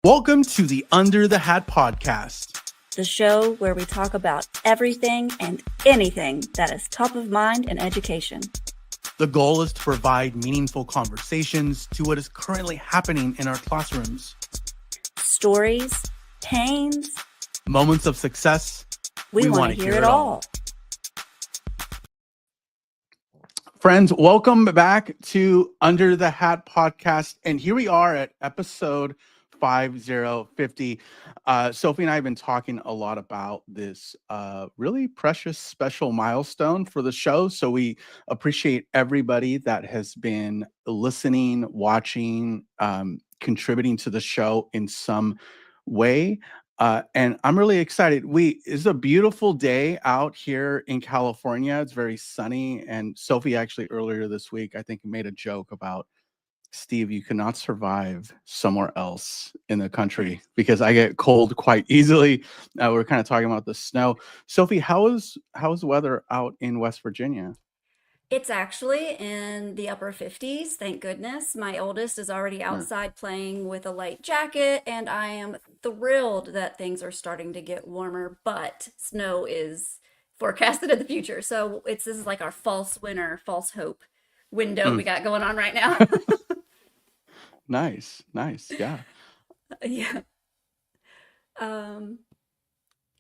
Welcome to the Under the Hat podcast, the show where we talk about everything and anything that is top of mind in education. The goal is to provide meaningful conversations to what is currently happening in our classrooms. Stories, pains, moments of success. We want to hear it all. Friends, welcome back to Under the Hat podcast. And here we are at episode 5050. Sophie and I have been talking a lot about this really precious special milestone for the show. So we appreciate everybody that has been listening, watching, contributing to the show in some way. And I'm really excited. It's a beautiful day out here in California. It's very sunny. And Sophie actually earlier this week, I think, made a joke about, Steve, you cannot survive somewhere else in the country because I get cold quite easily. We're kind of talking about the snow. Sophie, how's the weather out in West Virginia? It's actually in the upper 50s, thank goodness. My oldest is already outside playing with a light jacket, and I am thrilled that things are starting to get warmer, but snow is forecasted in the future. So this is like our false winter, false hope window we got going on right now. Nice. Yeah. Yeah. And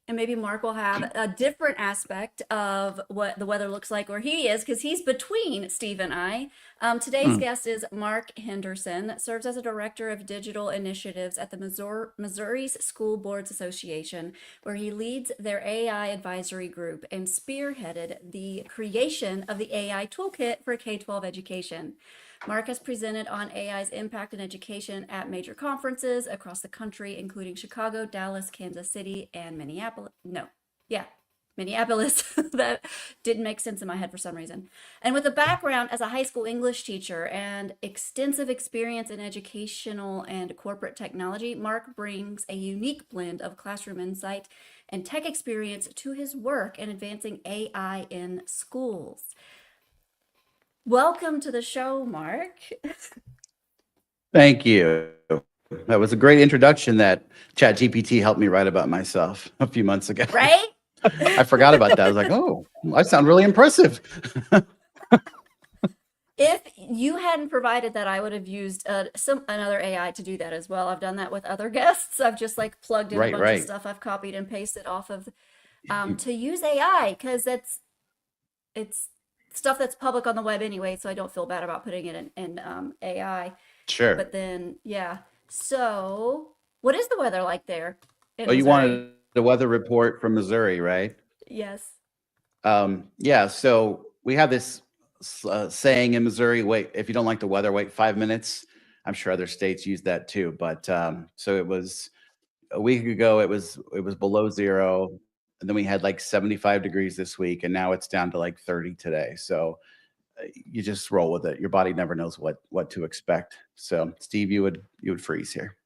maybe Mark will have a different aspect of what the weather looks like where he is, because he's between Steve and I. Today's guest is Mark Henderson, serves as a director of digital initiatives at the Missouri's School Boards Association, where he leads their AI advisory group and spearheaded the creation of the AI Toolkit for K-12 education. Mark has presented on AI's impact in education at major conferences across the country, including Chicago, Dallas, Kansas City, and Minneapolis. Minneapolis. That didn't make sense in my head for some reason. And with a background as a high school English teacher and extensive experience in educational and corporate technology, Mark brings a unique blend of classroom insight and tech experience to his work in advancing AI in schools. Welcome to the show, Mark. Thank you. That was a great introduction that ChatGPT helped me write about myself a few months ago. Right? I forgot about that. I was like, oh, I sound really impressive. If you hadn't provided that, I would have used another AI to do that as well. I've done that with other guests. I've just plugged in a bunch of stuff I've copied and pasted off of to use AI, because it's stuff that's public on the web anyway, so I don't feel bad about putting it in AI. Sure. But then, yeah. So, what is the weather like there in you Missouri? wanted the weather report from Missouri, right? Yes. Yeah, so we have this saying in Missouri, wait, if you don't like the weather, wait 5 minutes. I'm sure other states use that too. But so it was a week ago, it was below zero. And then we had 75 degrees this week, and now it's down to 30 today. So you just roll with it. Your body never knows what to expect. So Steve, you would freeze here.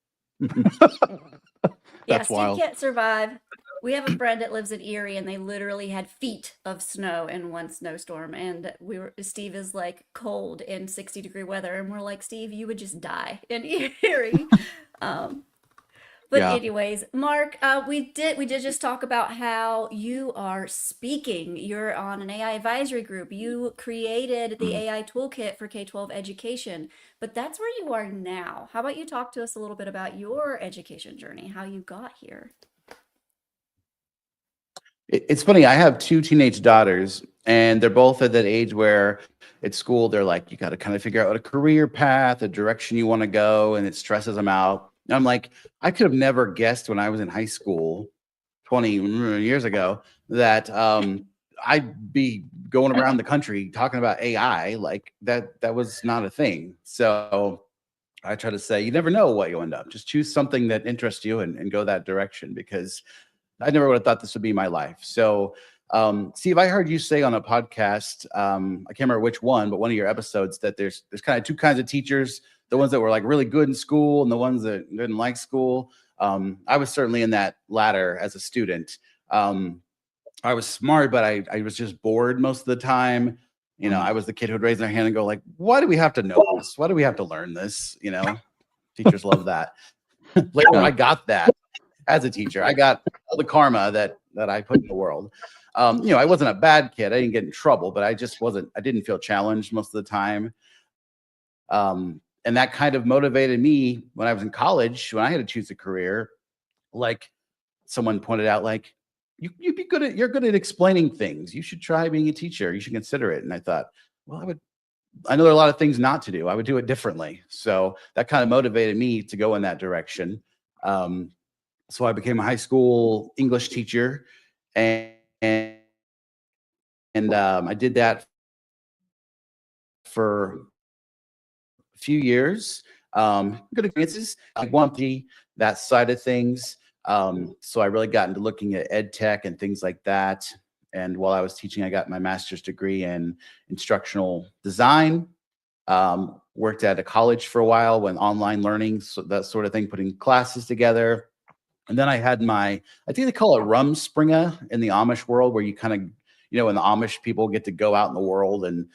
Yeah, wild. Steve can't survive. We have a friend that lives in Erie, and they literally had feet of snow in one snowstorm. And Steve is cold in 60-degree weather, and we're like, Steve, you would just die in Erie. But anyways, Mark, we did just talk about how you are speaking. You're on an AI advisory group. You created the AI Toolkit for K-12 education, but that's where you are now. How about you talk to us a little bit about your education journey, how you got here? It's funny. I have two teenage daughters, and they're both at that age where at school, they're you got to kind of figure out a career path, a direction you want to go, and it stresses them out. And I'm like, I could have never guessed when I was in high school 20 years ago that I'd be going around the country talking about AI. That was not a thing. So I try to say, you never know what you'll end up. Just choose something that interests you and go that direction, because I never would have thought this would be my life. So Steve, I heard you say on a podcast, I can't remember which one, but one of your episodes, that there's kind of two kinds of teachers. The ones that were really good in school and the ones that didn't like school. I was certainly in that latter as a student. I was smart, but I was just bored most of the time. I was the kid who would raise their hand and go why do we have to know this? Why do we have to learn this? Teachers love that. Later, Yeah. I got that as a teacher. I got all the karma that I put in the world. I wasn't a bad kid. I didn't get in trouble, but I just wasn't. I didn't feel challenged most of the time. And that kind of motivated me when I was in college, when I had to choose a career. Like someone pointed out, like you're good at explaining things. You should try being a teacher. You should consider it. And I thought, well, I know there are a lot of things not to do. I would do it differently. So that kind of motivated me to go in that direction. So I became a high school English teacher, and I did that for a few years. Good experiences. I want that side of things. So I really got into looking at ed tech and things like that. And while I was teaching, I got my master's degree in instructional design. Worked at a college for a while when online learning, so that sort of thing, putting classes together. And then I had I think they call it Rumspringa in the Amish world, where you kind of, when the Amish people get to go out in the world and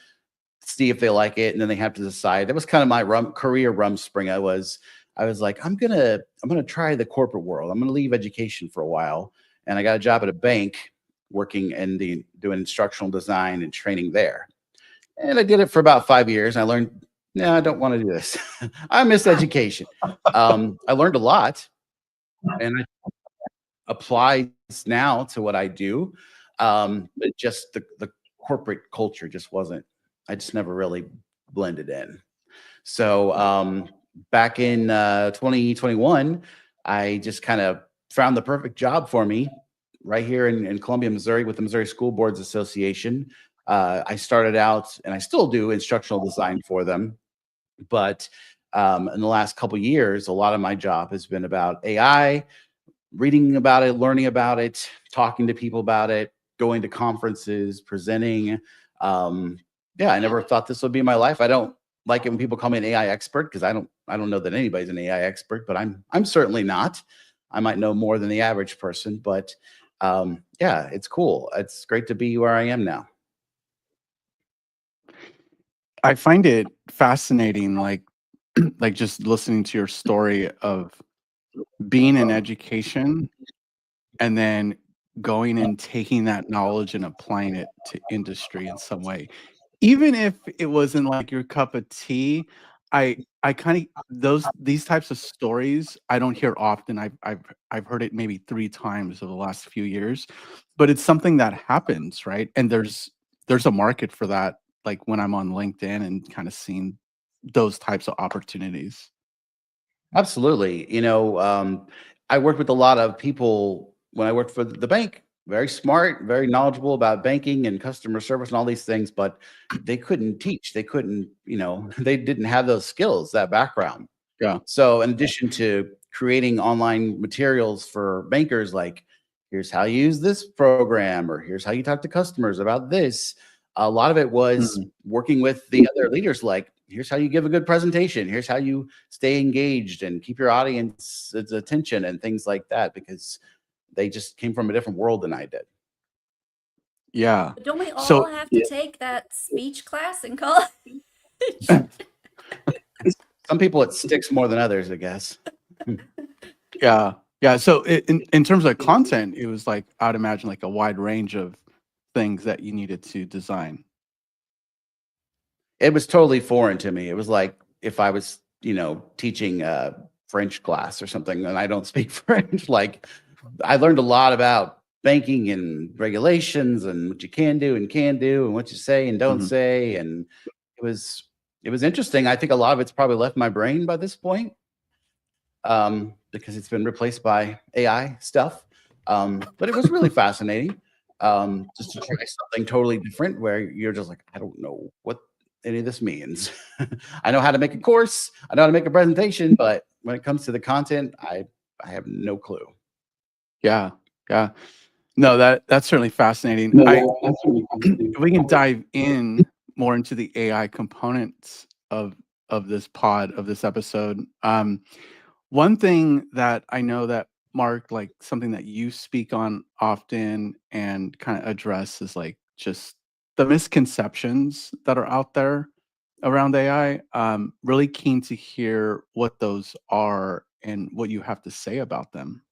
see if they like it, and then they have to decide. That was kind of my career Rumspringa. I was like, I'm gonna try the corporate world. I'm gonna leave education for a while, and I got a job at a bank working doing instructional design and training there. And I did it for about 5 years. And I learned, no, I don't want to do this. I miss education. I learned a lot, and I apply now to what I do. But just the corporate culture just wasn't. I just never really blended in. So back in 2021, I just kind of found the perfect job for me right here in Columbia, Missouri, with the Missouri School Boards Association. I started out, and I still do instructional design for them, but in the last couple of years, a lot of my job has been about AI, reading about it, learning about it, talking to people about it, going to conferences, presenting. I never thought this would be my life. I don't like it when people call me an AI expert, because I don't know that anybody's an AI expert, but I'm certainly not. I might know more than the average person, but it's cool. It's great to be where I am now. I find it fascinating, like just listening to your story of being in education and then going and taking that knowledge and applying it to industry in some way. Even if it wasn't like your cup of tea, I kind of these types of stories I don't hear often. I've heard it maybe 3 times over the last few years, but it's something that happens, right? And there's a market for that, like when I'm on LinkedIn and kind of seeing those types of opportunities. Absolutely. I worked with a lot of people when I worked for the bank, very smart, very knowledgeable about banking and customer service and all these things, but they couldn't teach. They couldn't, they didn't have those skills, that background. Yeah. So in addition to creating online materials for bankers, like here's how you use this program, or here's how you talk to customers about this, a lot of it was working with the other leaders, like here's how you give a good presentation, here's how you stay engaged and keep your audience's attention and things like that, because they just came from a different world than I did. Yeah. But don't we So all have to take that speech class in college? Some people it sticks more than others, I guess. yeah. Yeah. So in terms of content, it was like, I'd imagine like a wide range of things that you needed to design. It was totally foreign to me. It was like if I was, teaching a French class or something, and I don't speak French. Like I learned a lot about banking and regulations and what you can do and can't do and what you say and don't say. And it was interesting. I think a lot of it's probably left my brain by this point, because it's been replaced by AI stuff. But it was really fascinating, just to try something totally different, where you're just like, I don't know what any of this means. I know how to make a course, I know how to make a presentation, but when it comes to the content, I have no clue. Yeah. Yeah. No, that's certainly fascinating. If we can dive in more into the AI components of this episode. One thing that I know that Mark, like something that you speak on often and kind of address, is like just the misconceptions that are out there around AI. Really keen to hear what those are and what you have to say about them.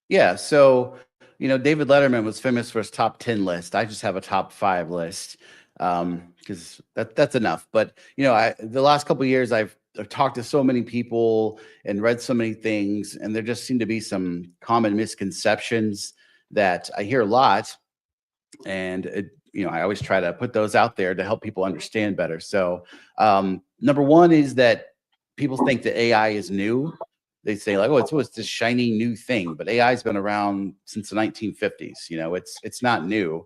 Yeah. So, David Letterman was famous for his top 10 list. I just have a top 5 list because that's enough. But, the last couple of years, I've talked to so many people and read so many things, and there just seem to be some common misconceptions that I hear a lot. And, I always try to put those out there to help people understand better. So, number one is that people think that AI is new. They say like, oh, it's this shiny new thing, but AI has been around since the 1950s. It's not new.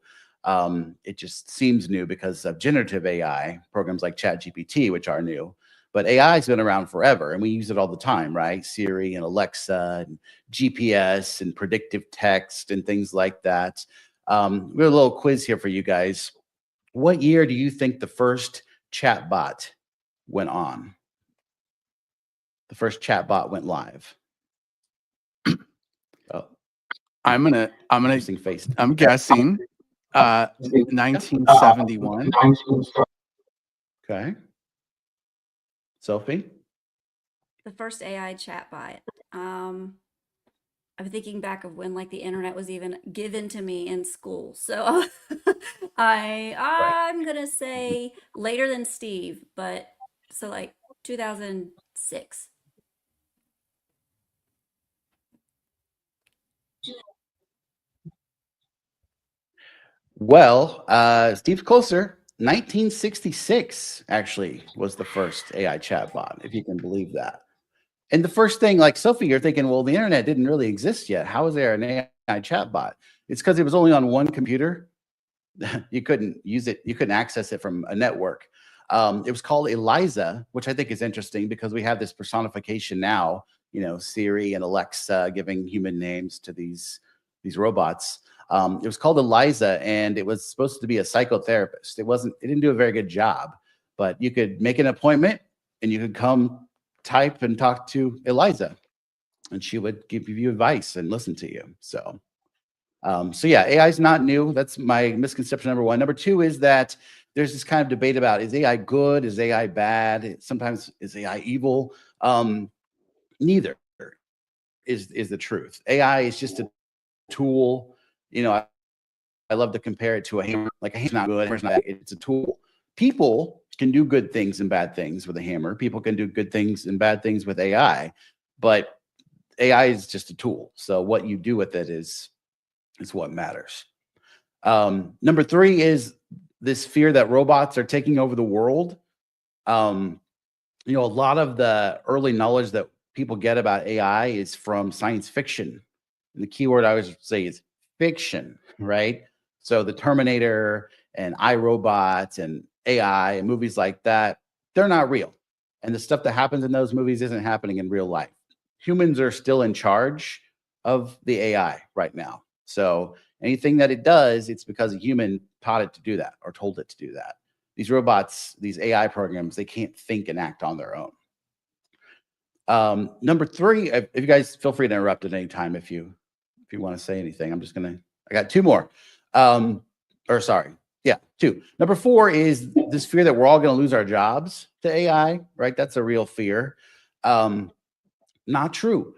It just seems new because of generative AI programs like ChatGPT, which are new. But AI has been around forever, and we use it all the time, right? Siri and Alexa and GPS and predictive text and things like that. We have a little quiz here for you guys. What year do you think the first chatbot went on? The first chatbot went live. Oh, I'm gonna interesting face. I'm guessing 1971. Okay. Sophie? The first AI chatbot. I'm thinking back of when like the internet was even given to me in school. So Right. I'm gonna say later than Steve, but so like 2006. Well, Steve's closer. 1966 actually was the first AI chatbot, if you can believe that. And the first thing, like Sophie, you're thinking, well, the internet didn't really exist yet. How is there an AI chatbot? It's because it was only on one computer. You couldn't use it. You couldn't access it from a network. It was called Eliza, which I think is interesting because we have this personification now, Siri and Alexa giving human names to these robots. It was called Eliza, and it was supposed to be a psychotherapist. It didn't do a very good job, but you could make an appointment and you could come type and talk to Eliza, and she would give you advice and listen to you. So yeah, AI is not new. That's my misconception number one. Number two is that there's this kind of debate about, is AI good? Is AI bad? Sometimes is AI evil? Neither is the truth. AI is just a tool. I love to compare it to a hammer. Like a hammer's not good, hammer's not bad. It's a tool. People can do good things and bad things with a hammer. People can do good things and bad things with AI, but AI is just a tool. So what you do with it is what matters. Number three is this fear that robots are taking over the world. A lot of the early knowledge that people get about AI is from science fiction. And the keyword I always say is fiction, right? So the Terminator and iRobot and AI and movies like that, they're not real. And the stuff that happens in those movies isn't happening in real life. Humans are still in charge of the AI right now. So anything that it does, it's because a human taught it to do that or told it to do that. These robots, these AI programs, they can't think and act on their own. Number three, if you guys feel free to interrupt at any time if you want to say anything. I got two more. Two. Number four is this fear that we're all going to lose our jobs to AI, right? That's a real fear. Not true,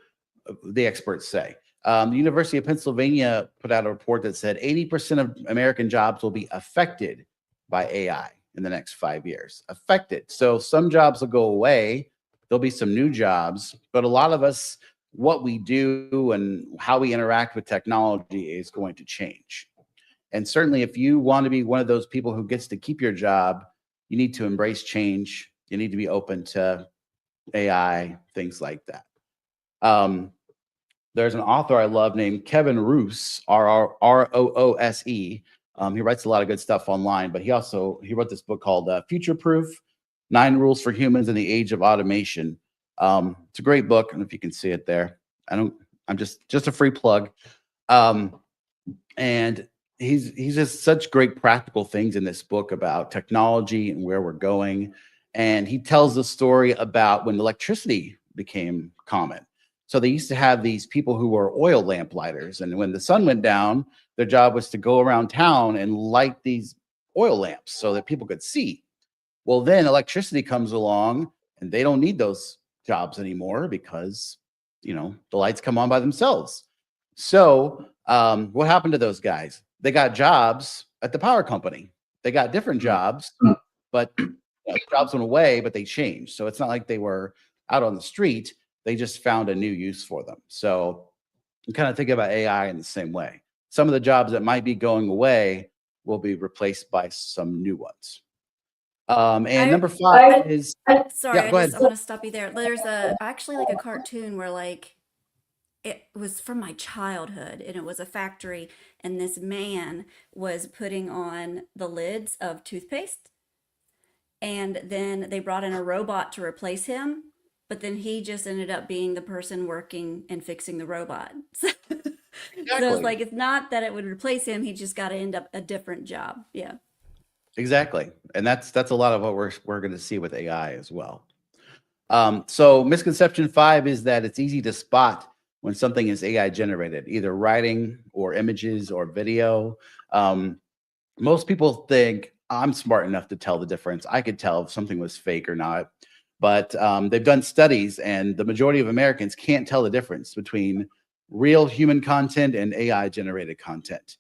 the experts say. The University of Pennsylvania put out a report that said 80% of American jobs will be affected by AI in the next 5 years. Affected. So some jobs will go away. There'll be some new jobs, but a lot of us, what we do and how we interact with technology is going to change. And certainly if you want to be one of those people who gets to keep your job, you need to embrace change. You need to be open to AI, things like that. There's an author I love named Kevin Roose, Roose. He writes a lot of good stuff online, but he wrote this book called Future Proof: 9 Rules for Humans in the Age of Automation. It's a great book. I don't know if you can see it there. I'm just a free plug. And he's just such great practical things in this book about technology and where we're going. And he tells the story about when electricity became common. So they used to have these people who were oil lamp lighters. And when the sun went down, their job was to go around town and light these oil lamps so that people could see. Well, then electricity comes along and they don't need those jobs anymore because, the lights come on by themselves. So, what happened to those guys? They got jobs at the power company. They got different jobs, but jobs went away, but they changed. So it's not like they were out on the street. They just found a new use for them. So you kind of think about AI in the same way. Some of the jobs that might be going away will be replaced by some new ones. And number 5 is, Sorry, yeah, go ahead. I want to stop you there. There's actually like a cartoon where like it was from my childhood and it was a factory and this man was putting on the lids of toothpaste and then they brought in a robot to replace him, but then he just ended up being the person working and fixing the robot. So it's Exactly. like it's not that it would replace him, he just got to end up a different job. Yeah. Exactly. And that's a lot of what we're going to see with AI as well. So misconception 5 is that it's easy to spot when something is AI generated, either writing or images or video. Most people think I'm smart enough to tell the difference. I could tell if something was fake or not. But they've done studies, and the majority of Americans can't tell the difference between real human content and AI generated content.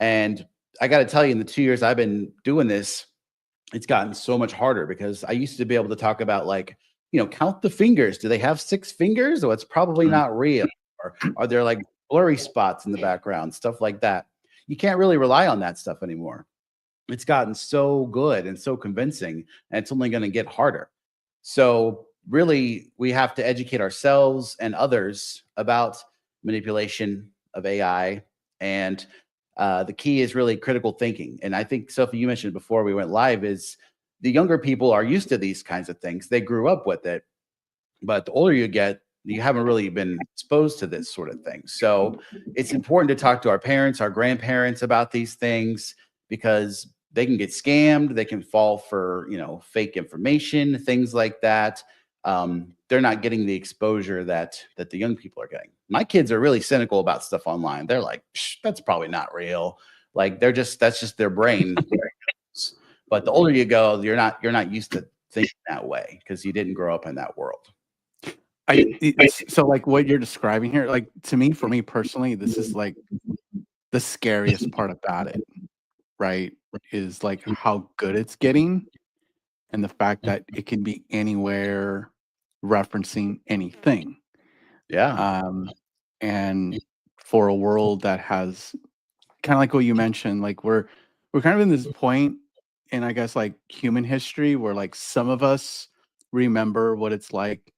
And I got to tell you, in the 2 years I've been doing this, it's gotten so much harder because I used to be able to talk about, like, count the fingers. Do they have 6 fingers? Oh, it's probably not real. Or are there like blurry spots in the background? Stuff like that. You can't really rely on that stuff anymore. It's gotten so good and so convincing, and it's only going to get harder. So really, we have to educate ourselves and others about manipulation of AI. And the key is really critical thinking. And I think, Sophie, you mentioned before we went live, is the younger people are used to these kinds of things. They grew up with it. But the older you get, you haven't really been exposed to this sort of thing. So it's important to talk to our parents, our grandparents about these things, because they can get scammed. They can fall for, fake information, things like that. They're not getting the exposure that the young people are getting. My kids are really cynical about stuff online. They're like, that's probably not real. Like that's just their brain. But the older you go, you're not used to thinking that way because you didn't grow up in that world. So like what you're describing here, like to me, for me personally, this is like the scariest part about it, right? Is like how good it's getting and the fact that it can be anywhere referencing anything. Yeah. And for a world that has kind of like what you mentioned, like we're kind of in this point in, I guess, like human history where like some of us remember what it's like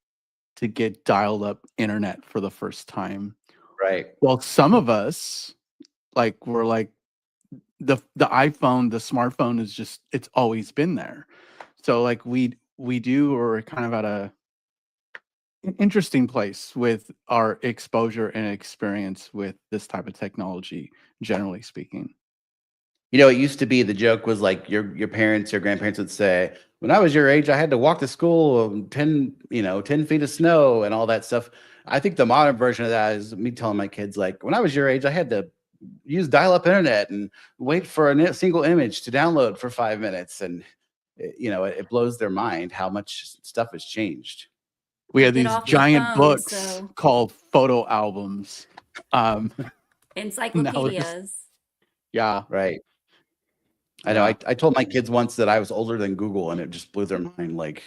to get dialed up internet for the first time. Right. Well, some of us like were like the iPhone, the smartphone is just it's always been there. So like we do or kind of at an interesting place with our exposure and experience with this type of technology, generally speaking. It used to be the joke was like your parents or grandparents would say, when I was your age, I had to walk to school on 10 feet of snow and all that stuff. I think the modern version of that is me telling my kids, like, when I was your age, I had to use dial-up internet and wait for a single image to download for 5 minutes. And, it blows their mind how much stuff has changed. We Or had get these off the giant phone, books so called photo albums. Um, now we're just, encyclopedias. yeah, Right. I know. yeah. I told my kids once that I was older than Google, and it just blew their mind. Like,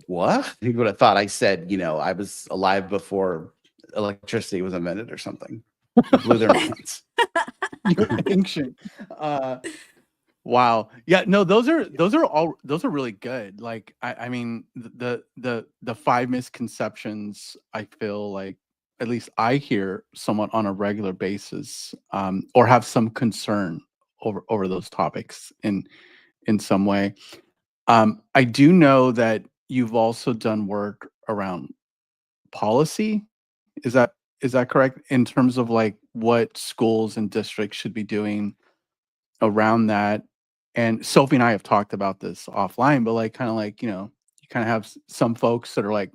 what? You would have thought I said, I was alive before electricity was invented or something. It blew their minds. You're ancient. Wow. Yeah, no, those are really good. Like I mean the 5 misconceptions I feel like at least I hear somewhat on a regular basis, or have some concern over those topics in some way. I do know that you've also done work around policy. Is that correct? In terms of like what schools and districts should be doing around that. And Sophie and I have talked about this offline, but like kind of like, you kind of have some folks that are like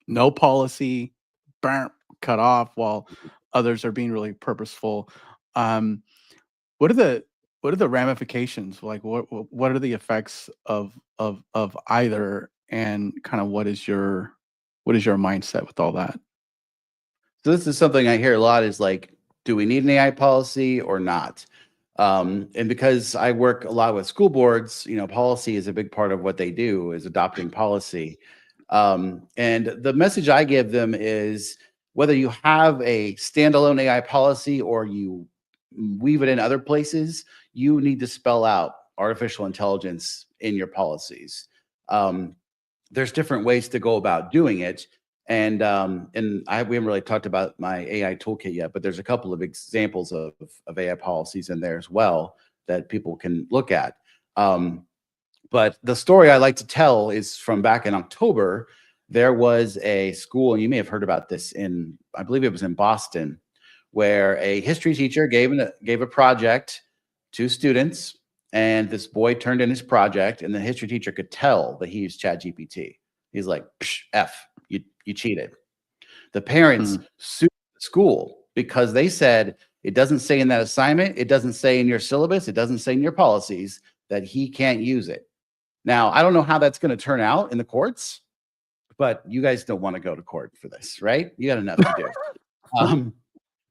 no policy, burn, cut off, while others are being really purposeful. Um, what are the ramifications? Like what are the effects of either, and kind of what is your what is your mindset with all that? So this is something I hear a lot is like, do we need an AI policy or not? And because I work a lot with school boards, policy is a big part of what they do is adopting policy. And the message I give them is whether you have a standalone AI policy or you weave it in other places, you need to spell out artificial intelligence in your policies. Um, there's different ways to go about doing it. We haven't really talked about my AI toolkit yet, but there's a couple of examples of AI policies in there as well that people can look at. But the story I like to tell is from back in October. There was a school, and you may have heard about this I believe it was in Boston, where a history teacher gave a project to students, and this boy turned in his project, and the history teacher could tell that he used ChatGPT. He's like, Psh, F, you cheated. The parents Mm. sued the school because they said it doesn't say in that assignment, it doesn't say in your syllabus, it doesn't say in your policies that he can't use it. Now, I don't know how that's going to turn out in the courts, but you guys don't want to go to court for this, right? You got enough to do.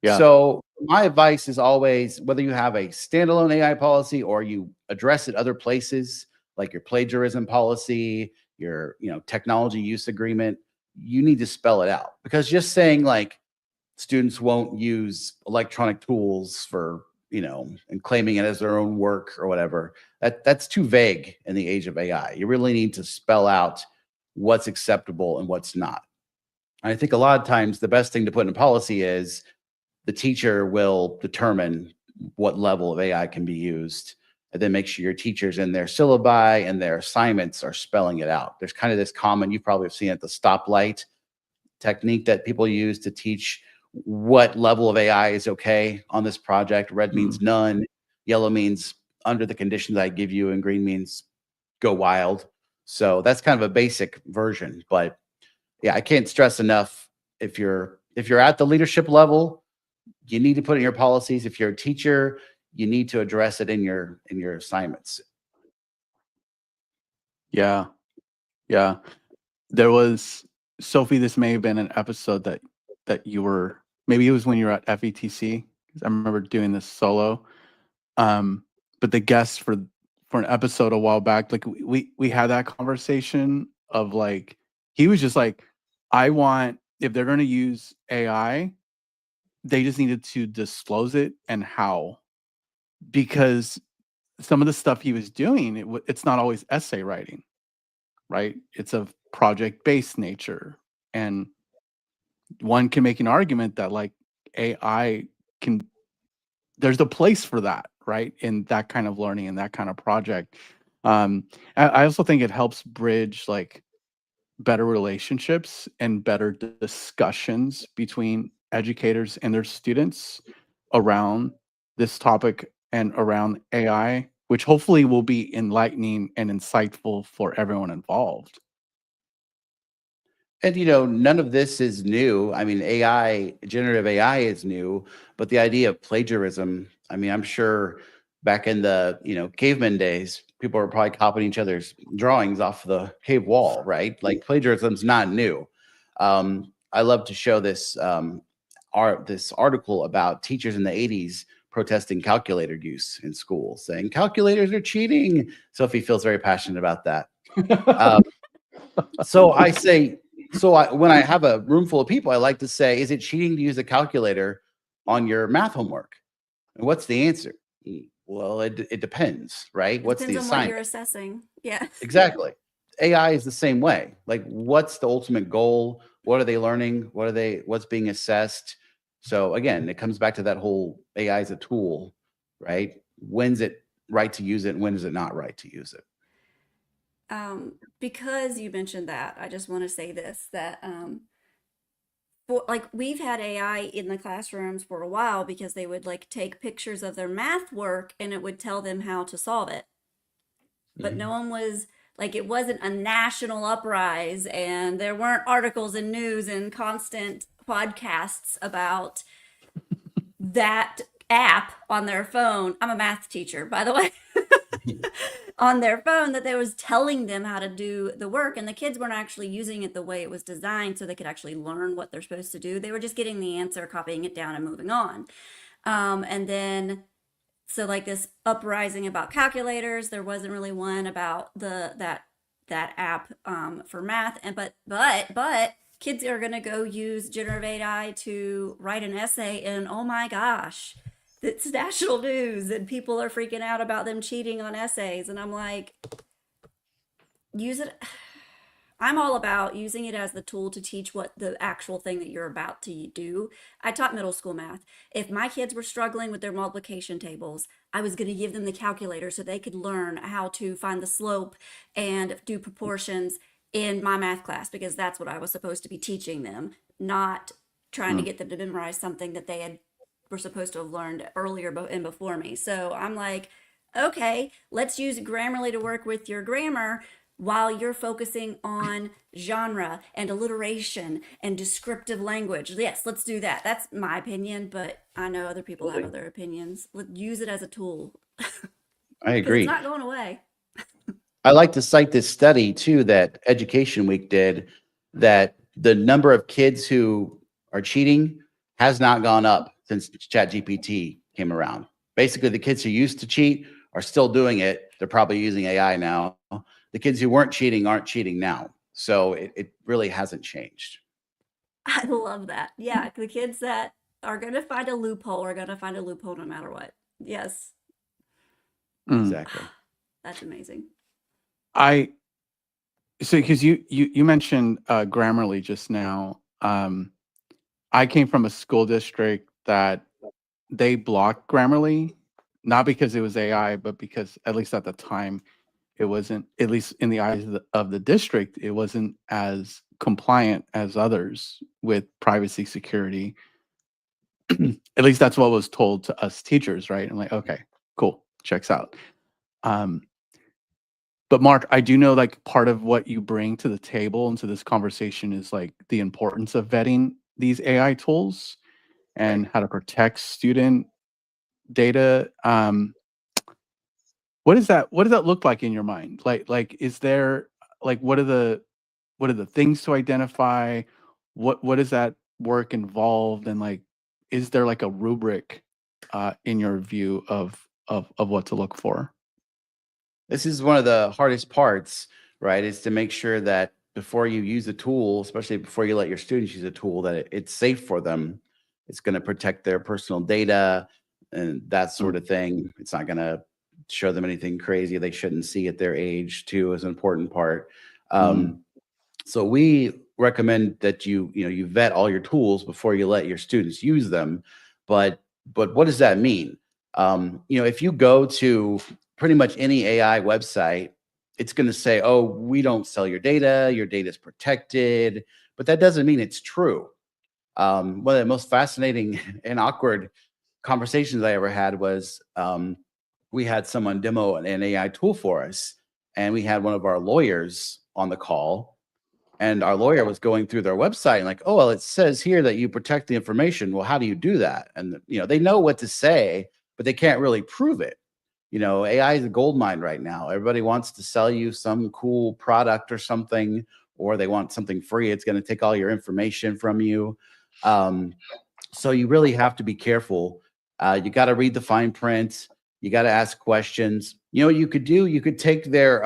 Yeah. So my advice is always, whether you have a standalone AI policy or you address it other places, like your plagiarism policy, your technology use agreement, you need to spell it out, because just saying like students won't use electronic tools for and claiming it as their own work or whatever, that's too vague in the age of AI. You really need to spell out what's acceptable and what's not. And I think a lot of times the best thing to put in policy is the teacher will determine what level of AI can be used, and then make sure your teachers in their syllabi and their assignments are spelling it out. There's kind of this common, you probably have seen it, the stoplight technique that people use to teach what level of AI is okay on this project. Red means none, yellow means under the conditions I give you, and green means go wild. So that's kind of a basic version, but yeah, I can't stress enough, if you're at the leadership level, you need to put in your policies. If you're a teacher, you need to address it in your assignments. Yeah. Yeah. There was, Sophie, this may have been an episode that you were, maybe it was when you were at FETC, because I remember doing this solo. But the guest for an episode a while back, like we had that conversation of like, he was just like, I want, if they're going to use AI, they just needed to disclose it and how, because some of the stuff he was doing, it's not always essay writing, right? It's of project-based nature. And one can make an argument that like AI can, there's a place for that, right? In that kind of learning and that kind of project. I also think it helps bridge like better relationships and better discussions between educators and their students around this topic and around AI, which hopefully will be enlightening and insightful for everyone involved. And none of this is new. I mean, generative AI is new, but the idea of plagiarism, I mean, I'm sure back in the caveman days, people were probably copying each other's drawings off the cave wall, right? Like plagiarism's not new. I love to show this this article about teachers in the 80s protesting calculator use in schools, saying calculators are cheating. Sophie feels very passionate about that. So I say, when I have a room full of people, I like to say, is it cheating to use a calculator on your math homework? And what's the answer? Well, it depends, right? What's the Depends on what you're assignment? assessing. Yeah. Exactly. AI is the same way. Like, what's the ultimate goal? What are they learning? What's being assessed? So again, it comes back to that whole AI is a tool, right? When's it right to use it, and when is it not right to use it? Because you mentioned that, I just want to say this, that for like we've had AI in the classrooms for a while because they would like take pictures of their math work and it would tell them how to solve it. But no one was like, it wasn't a national uprise, and there weren't articles and news and constant podcasts about that app on their phone. I'm a math teacher, by the way. on their phone that they was telling them how to do the work, and the kids weren't actually using it the way it was designed so they could actually learn what they're supposed to do. They were just getting the answer, copying it down, and moving on. And then so like this uprising about calculators, there wasn't really one about that app for math, and but kids are going to go use generative AI to write an essay, and oh my gosh, it's national news and people are freaking out about them cheating on essays, and I'm like, use it. I'm all about using it as the tool to teach what the actual thing that you're about to do. I taught middle school math. If my kids were struggling with their multiplication tables, I was going to give them the calculator so they could learn how to find the slope and do proportions in my math class, because that's what I was supposed to be teaching them, not trying to Mm. get them to memorize something that they had were supposed to have learned earlier and before me. So I'm like, okay, let's use Grammarly to work with your grammar while you're focusing on genre and alliteration and descriptive language. Yes, let's do that. That's my opinion, but I know other people have other opinions. Let's use it as a tool I because it's agree. not going away. I like to cite this study too that Education Week did, that the number of kids who are cheating has not gone up since ChatGPT came around. Basically, the kids who used to cheat are still doing it. They're probably using AI now. The kids who weren't cheating aren't cheating now. So it really hasn't changed. I love that. Yeah, the kids that are going to find a loophole are going to find a loophole no matter what. Yes, Mm. Exactly. that's amazing. I so because you mentioned Grammarly just now. I came from a school district that they blocked Grammarly, not because it was AI, but because at least at the time it wasn't, at least in the eyes of the district, it wasn't as compliant as others with privacy security. At least that's what was told to us teachers, right? I'm like, okay, cool, checks out. Um, but Mark, I do know like part of what you bring to the table and to this conversation is like the importance of vetting these AI tools Right. and how to protect student data. What does that look like in your mind? Like is there like what are the things to identify? What is that work involved? And like is there like a rubric in your view of what to look for? This is one of the hardest parts, right? Is to make sure that before you use a tool, especially before you let your students use a tool, that it's safe for them. It's going to protect their personal data and that Mm, sort of thing. It's not going to show them anything crazy they shouldn't see at their age, too, is an important part. mm, Um, so we recommend that you vet all your tools before you let your students use them. But what does that mean? If you go to pretty much any AI website, it's going to say, "Oh, we don't sell your data. Your data is protected," but that doesn't mean it's true. One of the most fascinating and awkward conversations I ever had was we had someone demo an AI tool for us, and we had one of our lawyers on the call, and our lawyer was going through their website and like, oh, well, it says here that you protect the information. Well, how do you do that? And they know what to say, but they can't really prove it. AI is a gold mine right now. Everybody wants to sell you some cool product or something, or they want something free. It's going to take all your information from you. Um, so you really have to be careful. You got to read the fine print. You got to ask questions. What you could do, you could take their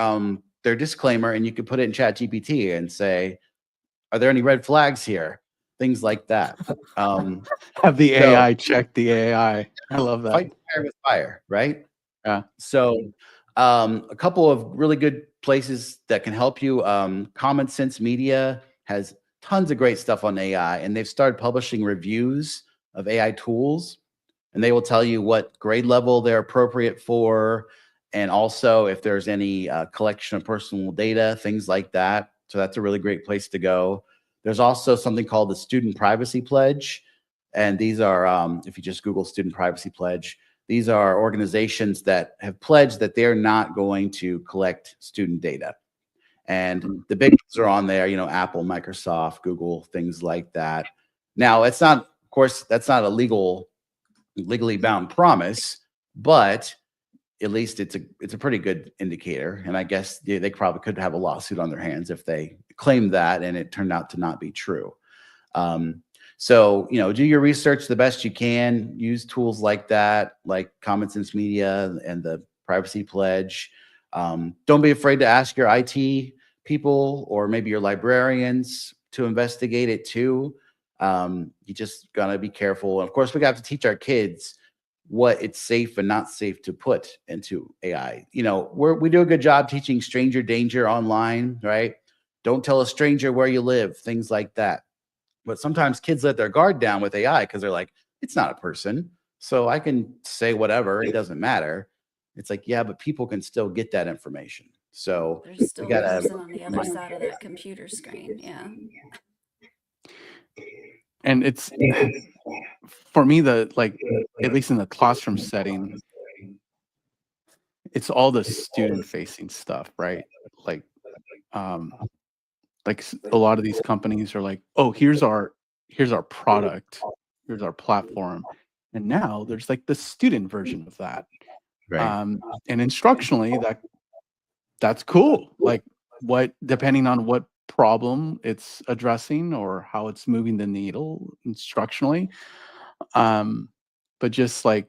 disclaimer and you could put it in Chat GPT and say, are there any red flags here? Things like that. have the So AI check the AI. I love that. fight fire with fire, right? Yeah. So a couple of really good places that can help you. Common Sense Media has tons of great stuff on AI, and they've started publishing reviews of AI tools, and they will tell you what grade level they're appropriate for, and also if there's any collection of personal data, things like that. So that's a really great place to go. There's also something called the Student Privacy Pledge, and these are, if you just Google Student Privacy Pledge, these are organizations that have pledged that they're not going to collect student data. And Mm, the big ones are on there, Apple, Microsoft, Google, things like that. Now, it's not, of course, that's not a legally bound promise, but at least it's a pretty good indicator. And I guess they probably could have a lawsuit on their hands if they claimed that and it turned out to not be true. So, do your research the best you can. Use tools like that, like Common Sense Media and the Privacy Pledge. Don't be afraid to ask your IT people or maybe your librarians to investigate it too. You just gotta be careful. Of course, we got to teach our kids what it's safe and not safe to put into AI. We do a good job teaching stranger danger online, right? Don't tell a stranger where you live, things like that. But sometimes kids let their guard down with AI because they're like, it's not a person, so I can say whatever, it doesn't matter. It's like, yeah, but people can still get that information. So There's we still a gotta person on the other side of that computer screen. Yeah. And it's for me, at least in the classroom setting, it's all the student facing stuff, right? Like, um, a lot of these companies are like, oh, here's our product, here's our platform. And now there's like the student version of that. right. And instructionally, that's cool. Like, depending on what problem it's addressing or how it's moving the needle instructionally. But just like,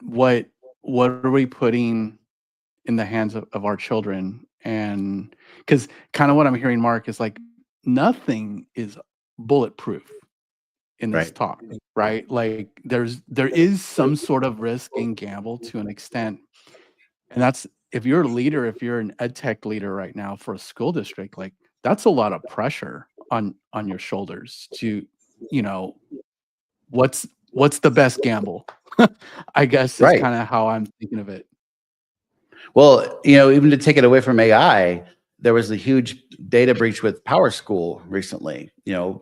what are we putting in the hands of our children? And because kind of what I'm hearing, Mark, is like nothing is bulletproof in this Right. talk, right? Like there is some sort of risk and gamble to an extent. And that's, if you're a leader, if you're an ed tech leader right now for a school district, like that's a lot of pressure on your shoulders to, you know, what's the best gamble? I guess is Right. kind of how I'm thinking of it. Well, even to take it away from AI, there was a huge data breach with PowerSchool recently.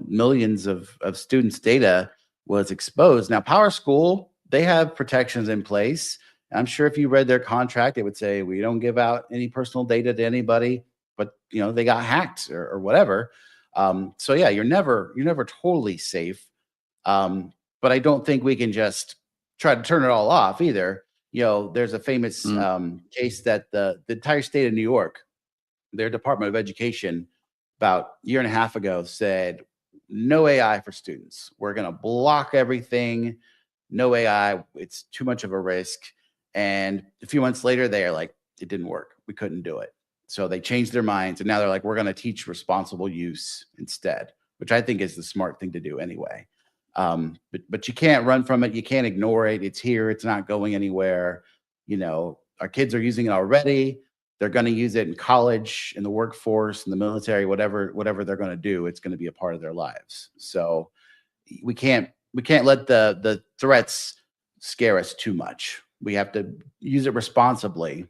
Millions of students' data was exposed. Now, PowerSchool, they have protections in place. I'm sure if you read their contract, it would say we don't give out any personal data to anybody, but they got hacked or whatever. So yeah, you're never totally safe. But I don't think we can just try to turn it all off either. There's a famous Mm, case that the entire state of New York, their Department of Education, about a year and a half ago said, no AI for students. We're going to block everything. No AI. It's too much of a risk. And a few months later, they're like, it didn't work. We couldn't do it. So they changed their minds. And now they're like, we're going to teach responsible use instead, which I think is the smart thing to do anyway. But you can't run from it. You can't ignore it. It's here. It's not going anywhere. Our kids are using it already. They're going to use it in college, in the workforce, in the military, whatever they're going to do. It's going to be a part of their lives. So we can't let the threats scare us too much. We have to use it responsibly.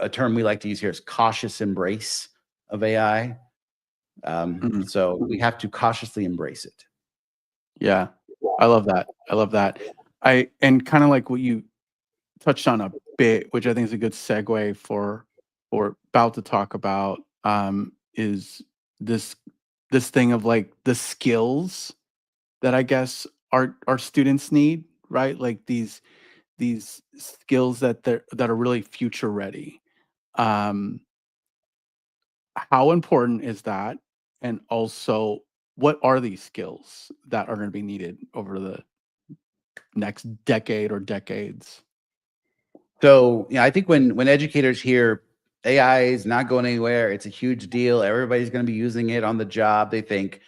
A term we like to use here is cautious embrace of AI. mm. So we have to cautiously embrace it. Yeah, I love that. I love that. And kind of like what you touched on a bit, which I think is a good segue for about to talk about, is this thing of like the skills that I guess our students need, right? Like these skills that are really future ready. Um, how important is that? And also, what are these skills that are going to be needed over the next decade or decades? So, I think when educators hear AI is not going anywhere, it's a huge deal. Everybody's going to be using it on the job. They think,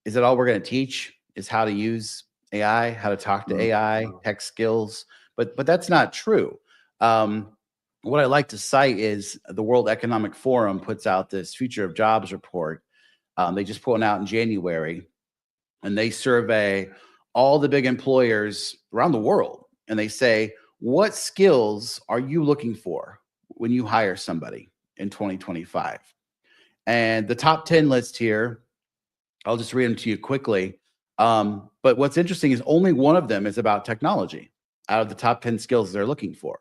is that all we're going to teach? Is how to use AI, how to talk to Mm, AI, tech skills? But that's not true. Um, what I like to cite is the World Economic Forum puts out this Future of Jobs report. They just put one out in January, and they survey all the big employers around the world, and they say, what skills are you looking for when you hire somebody in 2025? And the top 10 list here, I'll just read them to you quickly. But what's interesting is only one of them is about technology out of the top 10 skills they're looking for.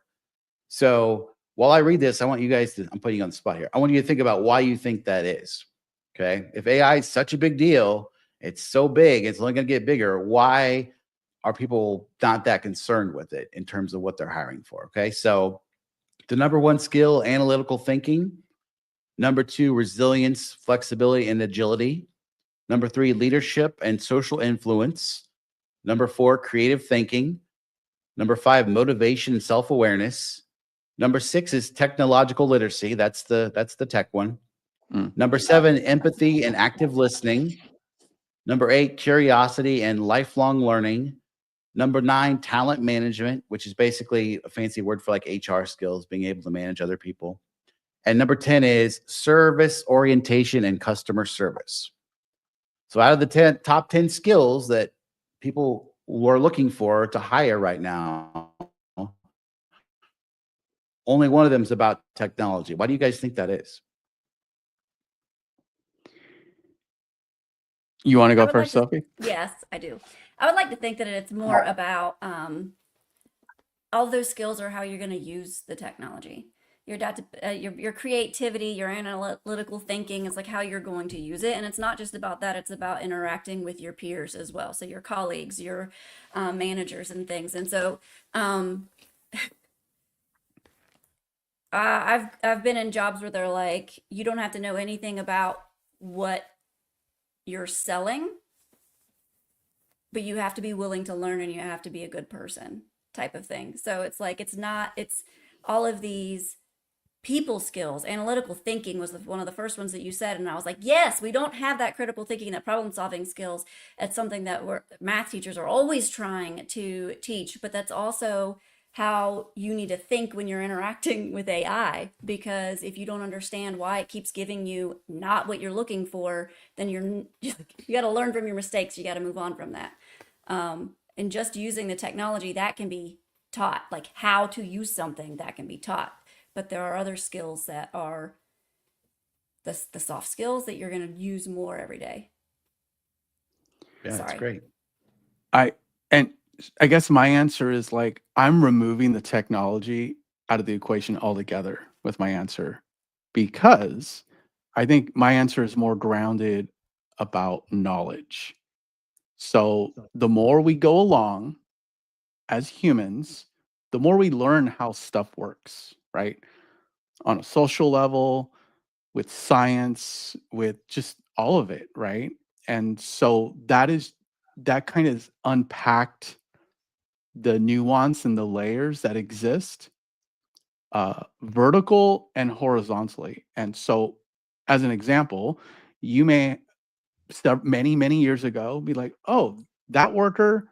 So while I read this, I want you guys to, I'm putting you on the spot here. I want you to think about why you think that is. Okay. If AI is such a big deal, it's so big, it's only going to get bigger. Why are people not that concerned with it in terms of what they're hiring for? Okay. So the number one skill, analytical thinking. Number two, resilience, flexibility, and agility. Number three, leadership and social influence. Number four, creative thinking. Number five, motivation and self-awareness. Number six is technological literacy. That's the tech one. Number seven, empathy and active listening. Number eight, curiosity and lifelong learning. Number nine, talent management, which is basically a fancy word for like HR skills, being able to manage other people. And number 10 is service orientation and customer service. So out of the top 10 skills that people are looking for to hire right now, only one of them is about technology. Why do you guys think that is? You want to I go would first, like to, Sophie? yes, I do. I would like to think that it's more about all those skills are how you're going to use the technology. Your creativity, your analytical thinking is like how you're going to use it, and it's not just about that. It's about interacting with your peers as well, so your colleagues, your managers, and things. And so, I've been in jobs where they're like, you don't have to know anything about what you're selling, but you have to be willing to learn and you have to be a good person type of thing. So it's like it's all of these people skills. Analytical thinking was one of the first ones that you said, and I was like, yes, we don't have that critical thinking, that problem solving skills. It's something that math teachers are always trying to teach, but that's also how you need to think when you're interacting with AI, because if you don't understand why it keeps giving you not what you're looking for, then you got to learn from your mistakes. You got to move on from that. And just using the technology, that can be taught, like how to use something that can be taught. But there are other skills that are the soft skills that you're going to use more every day. Yeah, that's great. And I guess my answer is like, I'm removing the technology out of the equation altogether with my answer, because I think my answer is more grounded about knowledge. So the more we go along as humans, the more we learn how stuff works, right? On a social level, with science, with just all of it, right? And so that kind of unpacked the nuance and the layers that exist, vertical and horizontally. And so, as an example, you may many years ago be like, oh, that worker,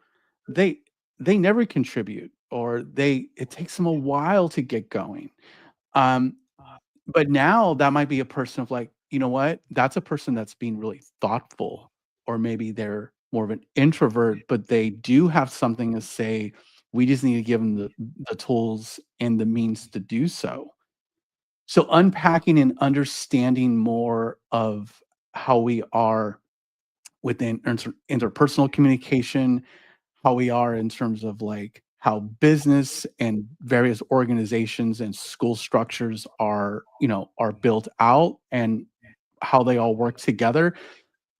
they they never contribute, or it takes them a while to get going. um but now that might be a person of like, you know what, that's a person that's being really thoughtful, or maybe they're more of an introvert, but they do have something to say. We just need to give them the tools and the means to do so. So unpacking and understanding more of how we are within interpersonal communication, how we are in terms of like how business and various organizations and school structures are, are built out, and how they all work together.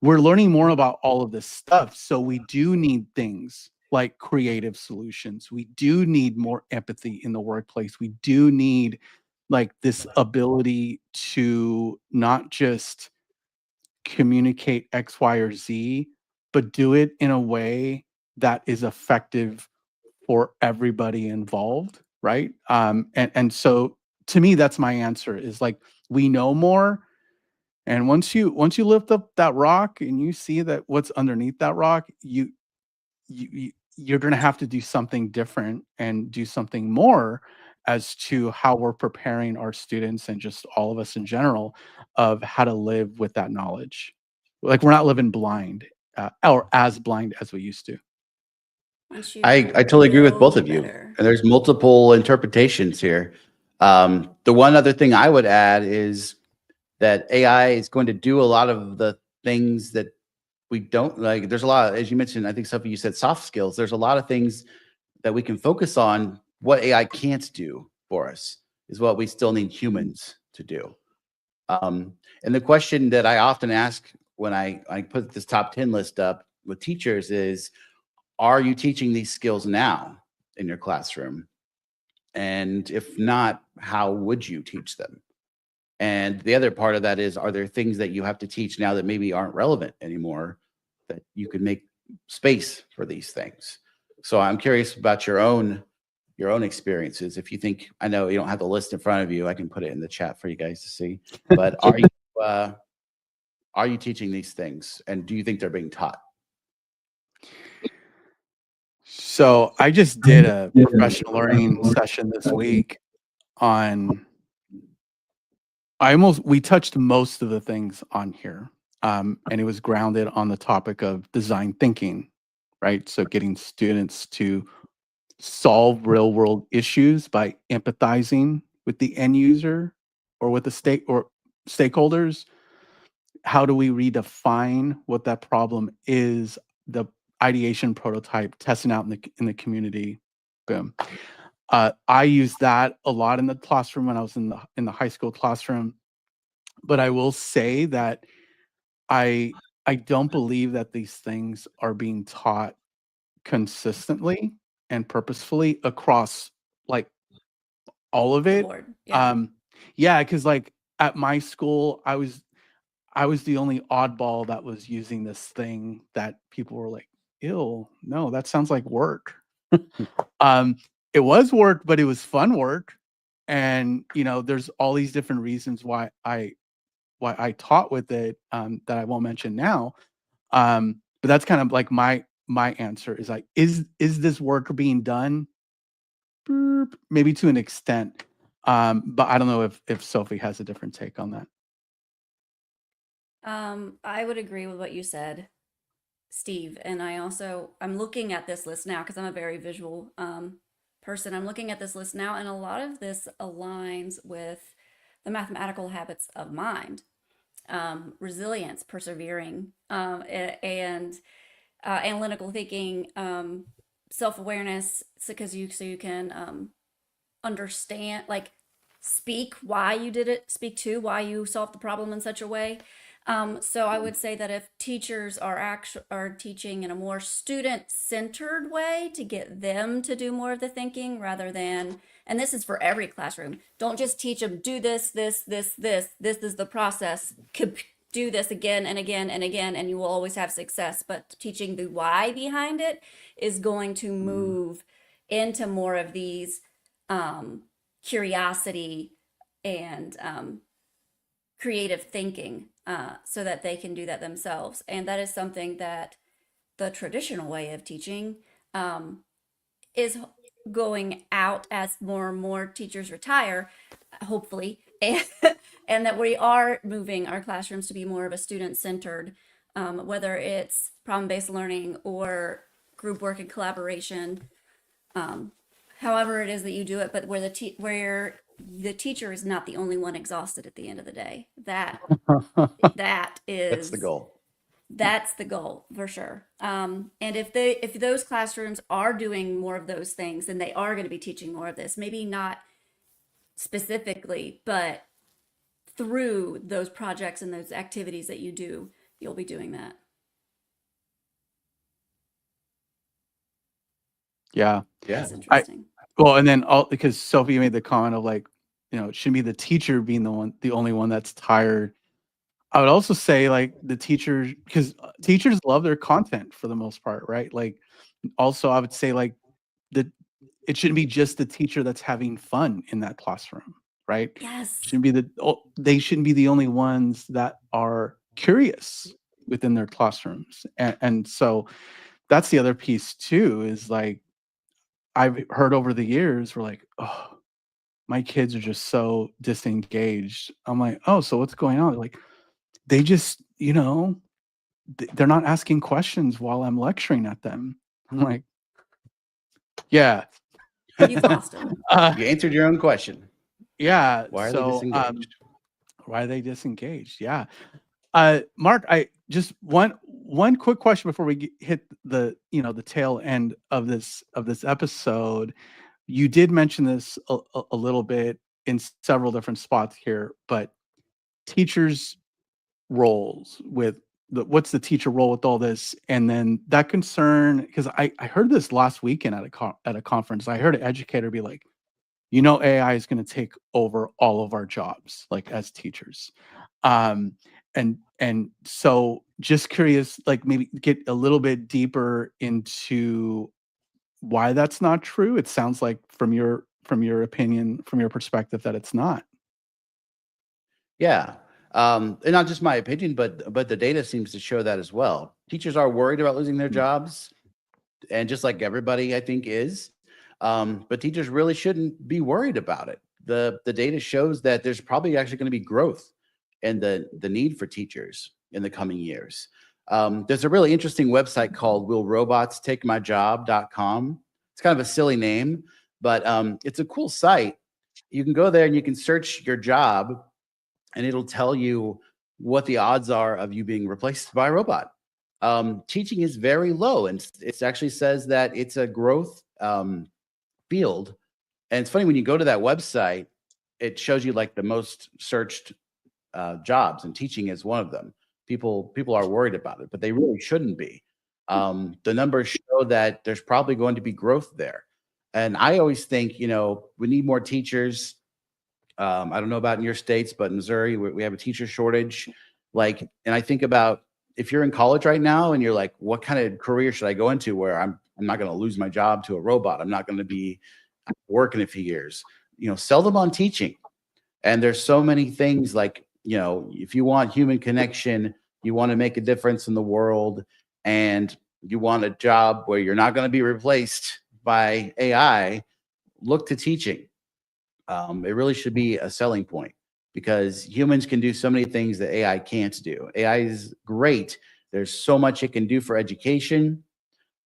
We're learning more about all of this stuff. So we do need things like creative solutions. We do need more empathy in the workplace. We do need like this ability to not just communicate X, Y, or Z, but do it in a way that is effective for everybody involved, right? And so to me, that's my answer, is like, we know more. And once you lift up that rock and you see that what's underneath that rock, you're going to have to do something different and do something more as to how we're preparing our students and just all of us in general of how to live with that knowledge. Like, we're not living blind, or as blind as we used to. Once I you totally agree with both know of you. better. And there's multiple interpretations here. The one other thing I would add is that AI is going to do a lot of the things that we don't like. There's a lot, as you mentioned, I think, Sophie, you said soft skills. There's a lot of things that we can focus on. What AI can't do for us is what we still need humans to do. And the question that I often ask when I put this top 10 list up with teachers is, are you teaching these skills now in your classroom? And if not, how would you teach them? And the other part of that is, are there things that you have to teach now that maybe aren't relevant anymore that you could make space for these things? So I'm curious about your own experiences. If you think, I know you don't have the list in front of you, I can put it in the chat for you guys to see. But are you teaching these things, and do you think they're being taught? So I just did a professional learning session this week on we touched most of the things on here. And it was grounded on the topic of design thinking, right? So getting students to solve real world issues by empathizing with the end user or with the stakeholders. How do we redefine what that problem is? The ideation prototype, testing out in the community. Boom. I used that a lot in the classroom when I was in the high school classroom. But I will say that I don't believe that these things are being taught consistently and purposefully across like all of The it. board. Yeah. Yeah, because like at my school, I was the only oddball that was using this thing that people were like, ew, no, that sounds like work. um, it was work, but it was fun work. And there's all these different reasons why I taught with it that I won't mention now. But that's kind of like my answer is like, is this work being done? Maybe to an extent. But I don't know if Sophie has a different take on that. I would agree with what you said, Steve. And I'm looking at this list now because I'm a very visual person. I'm looking at this list now, and a lot of this aligns with the mathematical habits of mind, resilience, persevering, and analytical thinking, self-awareness, so you can understand, like, speak why you did it, speak to why you solved the problem in such a way. So I would say that if teachers are teaching in a more student-centered way to get them to do more of the thinking rather than, and this is for every classroom, don't just teach them do this, this is the process, do this again and again and again, and you will always have success. But teaching the why behind it is going to move into more of these curiosity and creative thinking, so that they can do that themselves. And that is something that the traditional way of teaching is going out as more and more teachers retire, hopefully, and that we are moving our classrooms to be more of a student-centered, whether it's problem-based learning or group work and collaboration, however it is that you do it, but where the teacher is not the only one exhausted at the end of the day. That That's the is goal. that's the goal for sure. And if those classrooms are doing more of those things, then they are going to be teaching more of this. Maybe not specifically, but through those projects and those activities that you do, you'll be doing that. Yeah. That's Yeah. interesting. Well, and then because Sophie made the comment of like, it shouldn't be the teacher being the only one that's tired. I would also say like the teachers, because teachers love their content for the most part, right? Like, also I would say like it shouldn't be just the teacher that's having fun in that classroom, right? Yes. Shouldn't be they shouldn't be the only ones that are curious within their classrooms, and so that's the other piece too. Is like I've heard over the years, we're like, oh, my kids are just so disengaged. I'm like, oh, so what's going on? They're like, they just, they're not asking questions while I'm lecturing at them. I'm like, yeah. You've lost them. You answered your own question. Yeah. Why are they disengaged? Why are they disengaged? Yeah. Mark, I just one quick question before we hit the tail end of this episode. You did mention this a little bit in several different spots here, but teachers' roles with what's the teacher role with all this? And then that concern, because I heard this last weekend at a conference. I heard an educator be like, AI is going to take over all of our jobs, like as teachers. And so just curious, like maybe get a little bit deeper into why that's not true. It sounds like from your opinion, from your perspective, that it's not. Yeah. And not just my opinion, but the data seems to show that as well. Teachers are worried about losing their jobs, and just like everybody, I think is. But teachers really shouldn't be worried about it. The data shows that there's probably actually going to be growth in the need for teachers in the coming years. There's a really interesting website called willrobotstakemyjob.com. It's kind of a silly name, but it's a cool site. You can go there and you can search your job, and it'll tell you what the odds are of you being replaced by a robot. Teaching is very low, and it actually says that it's a growth field. And it's funny, when you go to that website, it shows you like the most searched jobs, and teaching is one of them. People are worried about it, but they really shouldn't be. The numbers show that there's probably going to be growth there. And I always think, we need more teachers. I don't know about in your states, but in Missouri, we have a teacher shortage. And I think about, if you're in college right now and you're like, what kind of career should I go into where I'm not going to lose my job to a robot? I'm not going to be at work in a few years. Sell them on teaching. And there's so many things like, if you want human connection, you want to make a difference in the world, and you want a job where you're not going to be replaced by AI, look to teaching. It really should be a selling point, because humans can do so many things that AI can't do. AI is great. There's so much it can do for education,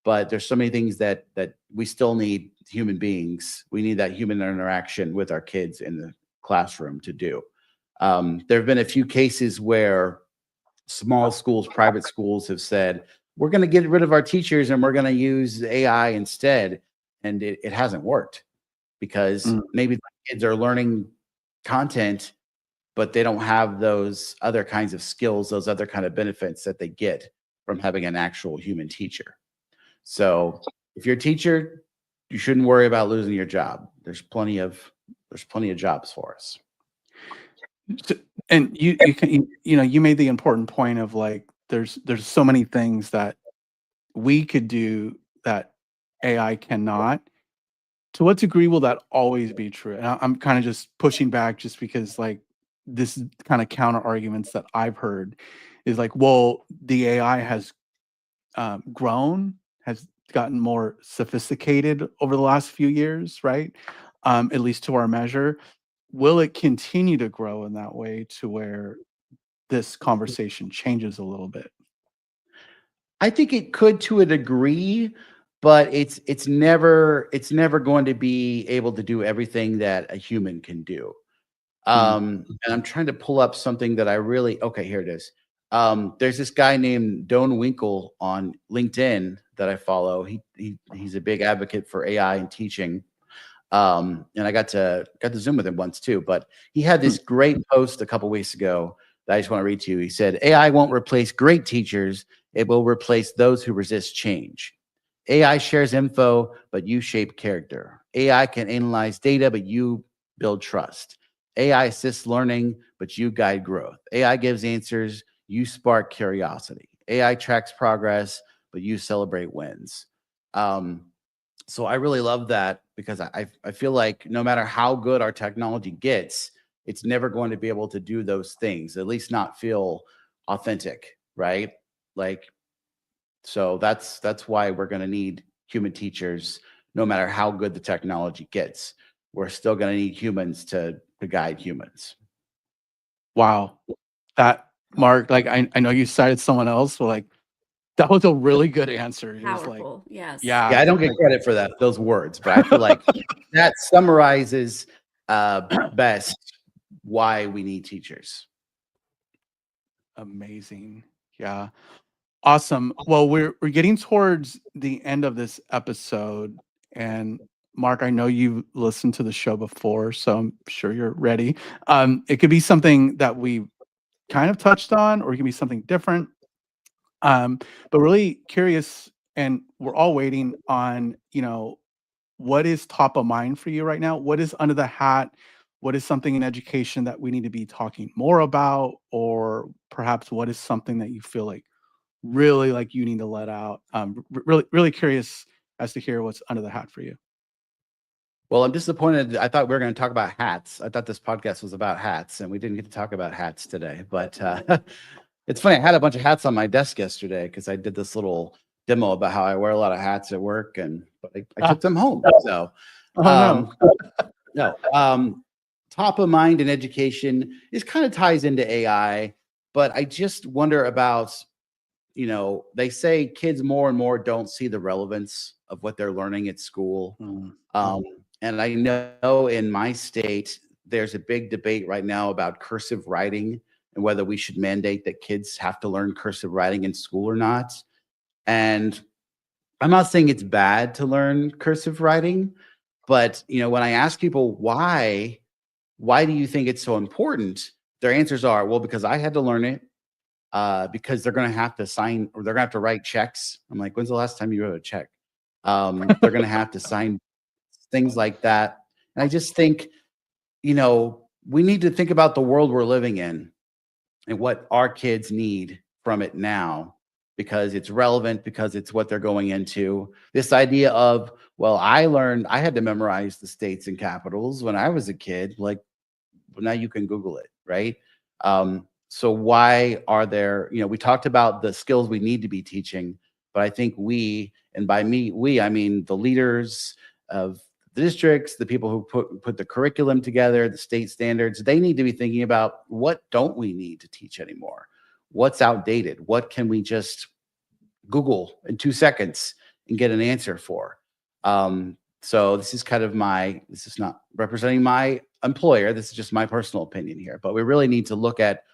but there's so many things that we still need human beings. We need that human interaction with our kids in the classroom to do. There have been a few cases where small schools, private schools have said, we're going to get rid of our teachers and we're going to use AI instead. And it hasn't worked, because maybe the kids are learning content, but they don't have those other kinds of skills, those other kind of benefits that they get from having an actual human teacher. So if you're a teacher, you shouldn't worry about losing your job. There's plenty of jobs for us. So, and you made the important point of like, there's so many things that we could do that AI cannot. To what degree will that always be true? And I'm kind of just pushing back, just because like this is kind of counter arguments that I've heard is like, well, the AI has grown, has gotten more sophisticated over the last few years, right? At least to our measure. Will it continue to grow in that way to where this conversation changes a little bit? I think it could, to a degree, but it's never going to be able to do everything that a human can do. And I'm trying to pull up something that okay, here it is. There's this guy named Don Winkle on LinkedIn that I follow. He's a big advocate for AI and teaching. And I got to Zoom with him once too, but he had this great post a couple weeks ago that I just want to read to you. He said, AI won't replace great teachers. It will replace those who resist change. AI shares info, but you shape character. AI can analyze data, but you build trust. AI assists learning, but you guide growth. AI gives answers, you spark curiosity. AI tracks progress, but you celebrate wins. So I really love that, because I feel like no matter how good our technology gets, it's never going to be able to do those things, at least not feel authentic, right? So that's why we're going to need human teachers. No matter how good the technology gets, we're still going to need humans to guide humans. Wow. That, Mark, like I know you cited someone else, but like that was a really good answer. It was like, Powerful. Yes. yeah, Yeah, I don't get credit for those words, but I feel like that summarizes best why we need teachers. amazing. Yeah. Awesome. Well, we're getting towards the end of this episode, and Mark, I know you've listened to the show before, so I'm sure you're ready. It could be something that we kind of touched on, or it could be something different. But really curious, and we're all waiting on, what is top of mind for you right now? What is under the hat? What is something in education that we need to be talking more about? Or perhaps what is something that you feel like really like you need to let out? Really, really curious as to hear what's under the hat for you. Well, I'm disappointed. I thought we were going to talk about hats. I thought this podcast was about hats, and we didn't get to talk about hats today. But it's funny. I had a bunch of hats on my desk yesterday because I did this little demo about how I wear a lot of hats at work, but I took them home. So, Oh no. no. Top of mind in education is kind of ties into AI, but I just wonder about, they say kids more and more don't see the relevance of what they're learning at school. And I know in my state, there's a big debate right now about cursive writing and whether we should mandate that kids have to learn cursive writing in school or not. And I'm not saying it's bad to learn cursive writing, but when I ask people why do you think it's so important? Their answers are, well, because I had to learn it, because they're going to have to sign or they're going to have to write checks. I'm like, when's the last time you wrote a check? They're going to have to sign things like that. And I just think, we need to think about the world we're living in and what our kids need from it now, because it's relevant, because it's what they're going into. This idea of, well, I had to memorize the states and capitals when I was a kid. Like, well, now you can Google it, right? So why are there, we talked about the skills we need to be teaching, but I think and by we, I mean the leaders of the districts, the people who put the curriculum together, the state standards, they need to be thinking about what don't we need to teach anymore? What's outdated? What can we just Google in 2 seconds and get an answer for? So this is this is not representing my employer. This is just my personal opinion here, but we really need to look at,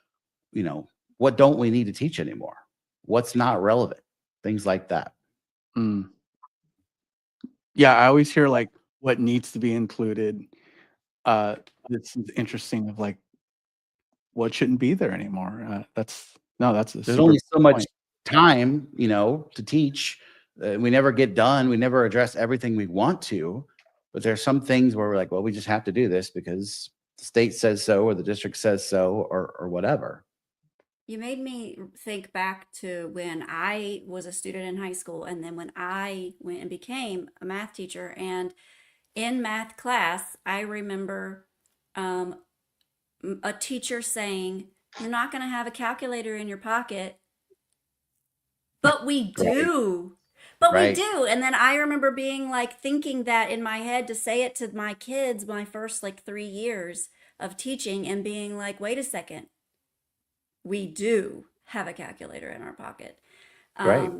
what don't we need to teach anymore? What's not relevant? Things like that. Yeah, I always hear like what needs to be included. It's interesting of like what shouldn't be there anymore. There's only so much time, to teach. We never get done. We never address everything we want to, but there's some things where we're like, well, we just have to do this because the state says so, or the district says so, or whatever. You made me think back to when I was a student in high school, and then when I went and became a math teacher. And in math class, I remember a teacher saying, "You're not going to have a calculator in your pocket," but we do. But we Right. do. And then I remember being like thinking that in my head to say it to my kids my first like 3 years of teaching, and being like, wait a second, we do have a calculator in our pocket. Right.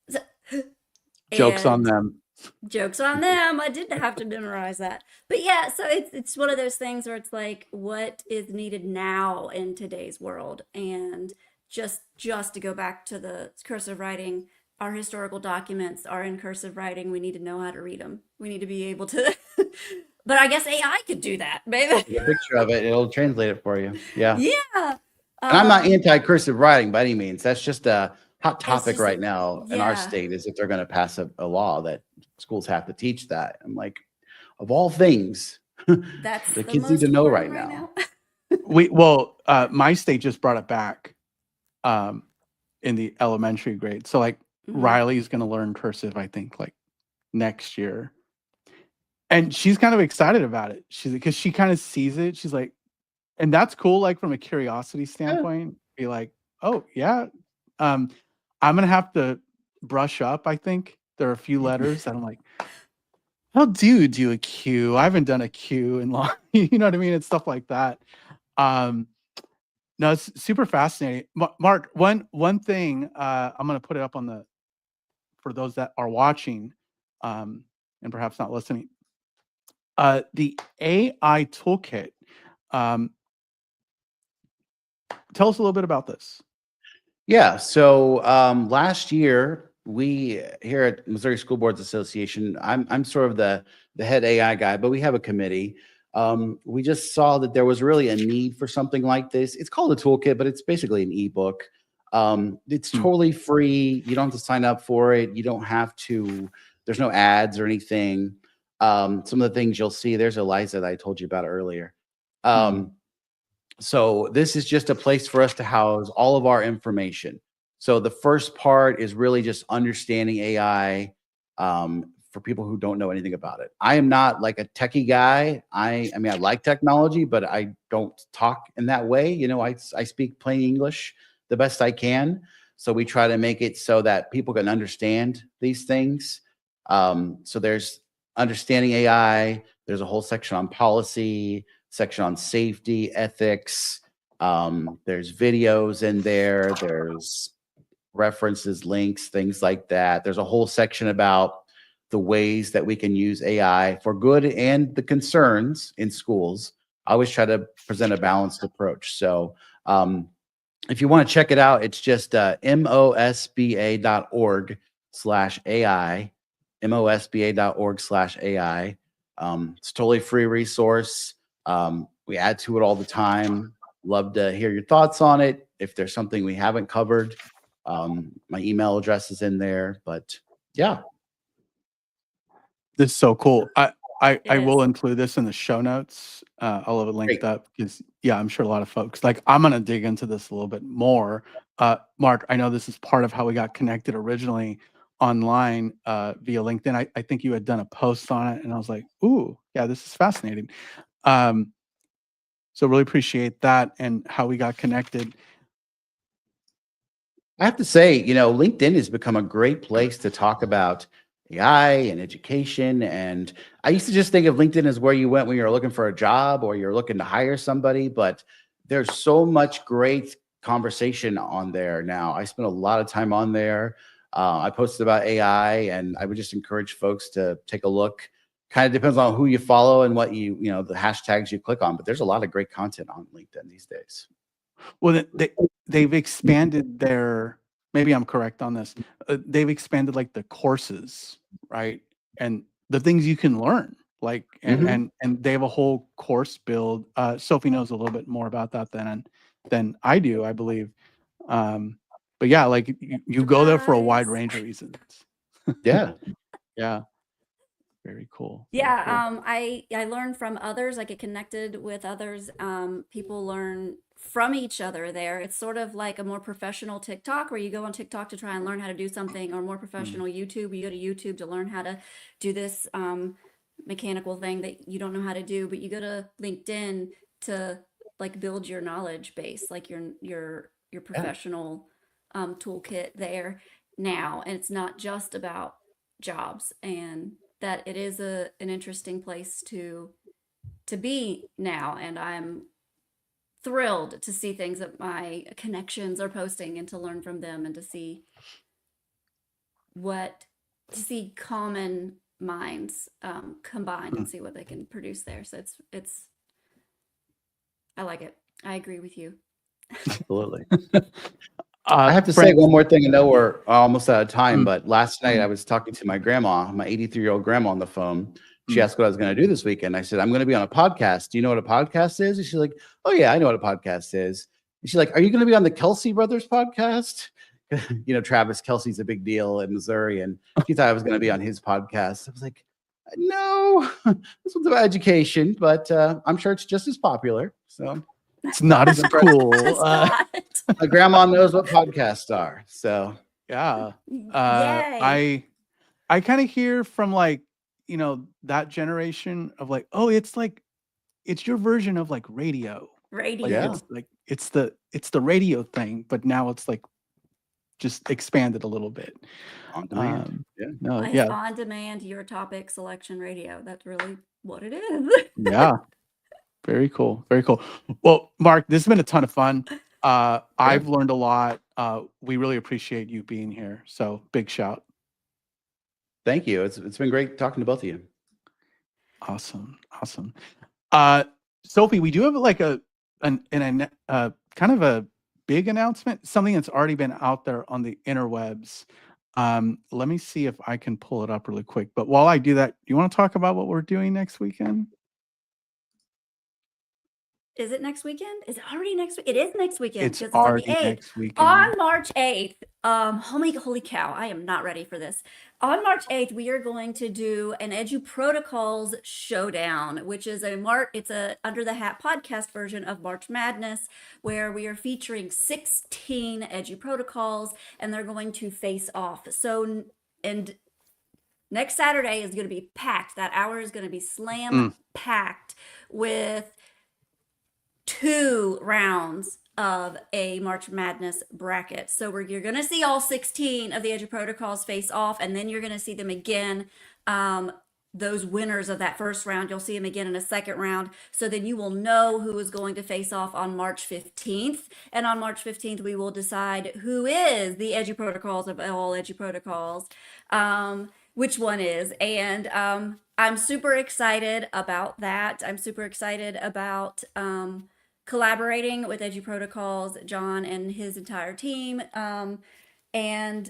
So- Jokes on and them. jokes on them. I didn't have to memorize that. But yeah, so it's one of those things where it's like, what is needed now in today's world? And just to go back to the cursive writing, our historical documents are in cursive writing. We need to know how to read them. We need to be able to. But I guess AI could do that, baby. Take a picture of it, it'll translate it for you. Yeah. Yeah. And I'm not anti-cursive writing by any means. That's just a hot topic just right now in our yeah. state, is if they're going to pass a law that schools have to teach that. I'm like, of all things, That's the the kids need most to know important right now. My state just brought it back in the elementary grade. So like Mhm. Riley's going to learn cursive, I think, like next year. And she's kind of excited about it. Because she kind of sees it. She's like, and that's cool, like from a curiosity standpoint. Be like, oh yeah, I'm gonna have to brush up. I think there are a few letters that I'm like, how do you do a Q? I haven't done a Q in long. You know what I mean? It's stuff like that. No, it's super fascinating. Mark, one thing, I'm gonna put it up for those that are watching, and perhaps not listening. The AI Toolkit. Tell us a little bit about this. Yeah. So last year, we here at Missouri School Boards Association, I'm sort of the head AI guy, but we have a committee. We just saw that there was really a need for something like this. It's called a toolkit, but it's basically an ebook. It's Hmm. totally free. You don't have to sign up for it. You don't have to, there's no ads or anything. Some of the things you'll see, there's Eliza that I told you about earlier. Hmm. So this is just a place for us to house all of our information. So the first part is really just understanding AI, for people who don't know anything about it. I am not like a techie guy. I mean, I like technology, but I don't talk in that way. You know, I speak plain English the best I can. So we try to make it so that people can understand these things. So there's understanding AI. There's a whole section on policy, section on safety, ethics. There's videos in there. There's references, links, things like that. There's a whole section about the ways that we can use AI for good and the concerns in schools. I always try to present a balanced approach. So if you want to check it out, it's just mosba.org/AI, mosba.org/AI. It's a totally free resource. We add to it all the time. Love to hear your thoughts on it. If there's something we haven't covered, my email address is in there. But yeah, This is so cool. I It will is. include this in the show notes. I'll have it linked great. up because yeah, I'm sure a lot of folks like I'm gonna dig into this a little bit more. Mark, I know this is part of how we got connected originally online via LinkedIn. I think you had done a post on it, and I was like, ooh, yeah, this is fascinating. Um, so really appreciate that and how we got connected. I have to say, you know, LinkedIn has become a great place to talk about AI and education. And I used to just think of LinkedIn as where you went when you're looking for a job or you're looking to hire somebody, but there's so much great conversation on there now. I spend a lot of time on there. I posted about AI, and I would just encourage folks to take a look. Kind of depends on who you follow and what you know, the hashtags you click on, but there's a lot of great content on LinkedIn these days. Well, they've expanded their. Maybe I'm correct on this. They've expanded like the courses, right, and the things you can learn. Like, Mhm. and they have a whole course build. Sophie knows a little bit more about that than I do, I believe. But yeah, like you go there for a wide Surprise. range of reasons. Yeah. Yeah, very cool. Very Yeah, cool. I learn from others. I get connected with others. People learn from each other there. It's sort of like a more professional TikTok where you go on TikTok to try and learn how to do something, or more Mm. professional YouTube. You go to YouTube to learn how to do this mechanical thing that you don't know how to do, but you go to LinkedIn to like build your knowledge base, like your Yeah. professional toolkit there now. And it's not just about jobs, and that it is an interesting place to be now, and I'm thrilled to see things that my connections are posting and to learn from them and what to see common minds combined Mm. and see what they can produce there. So it's I like it. I agree with you. Absolutely. I have to say Friends. one more thing. I know we're almost out of time, Mm, but last night I mm, was talking to my grandma, my 83-year-old grandma on the phone. She mm. asked what I was going to do this weekend. I said, I'm going to be on a podcast. Do you know what a podcast is? And she's like, oh, yeah, I know what a podcast is. And she's like, are you going to be on the Kelsey Brothers podcast? You know, Travis Kelsey's a big deal in Missouri, and she thought I was going to be on his podcast. I was like, no, this one's about education, but I'm sure it's just as popular. So It's not I was as impressed. cool. It's not. My grandma knows what podcasts are. So Yeah. Yay. I kind of hear from like, that generation of like, oh, it's your version of like radio. Like yeah, Radio. it's the radio thing, but now it's like just expanded a little bit. on demand. Um, Yeah. no, It's yeah, on demand, your topic selection radio. That's really what it is. yeah, very cool, very cool. Well, Mark, this has been a ton of fun. Yeah. I've learned a lot. We really appreciate you being here. So big shout. Thank you. It's been great talking to both of you. Awesome, awesome. Uh, Sophie, we do have like kind of a big announcement, something that's already been out there on the interwebs. Let me see if I can pull it up really quick. But while I do that, you want to talk about what we're doing next weekend? Is it next weekend? Is it already next week? It is next weekend It's because it's on the already 8th. next weekend. On March 8th, holy cow, I am not ready for this. On March 8th, we are going to do an Edu Protocols Showdown, which is it's a Under the Hat podcast version of March Madness, where we are featuring 16 Edu Protocols, and they're going to face off. So, and next Saturday is going to be packed. That hour is going to be slam packed with 2 rounds of a March Madness bracket. So you're going to see all 16 of the Edu Protocols face off, and then you're going to see them again. Those winners of that first round, you'll see them again in a second round. So then you will know who is going to face off on March 15th. And on March 15th, we will decide who is the Edu Protocols of all Edu Protocols, which one is. And I'm super excited about that. I'm super excited about collaborating with Edu Protocols, John and his entire team. And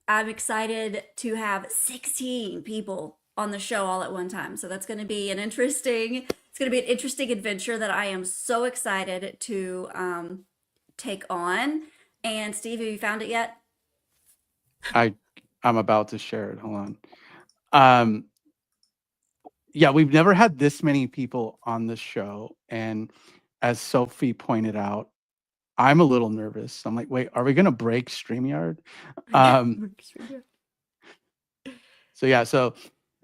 I'm excited to have 16 people on the show all at one time. So that's going to be an interesting adventure that I am so excited to take on. And Steve, have you found it yet? I'm about to share it. Hold on. Yeah, we've never had this many people on the show. And as Sophie pointed out, I'm a little nervous. I'm like, wait, are we going to break StreamYard? So yeah, so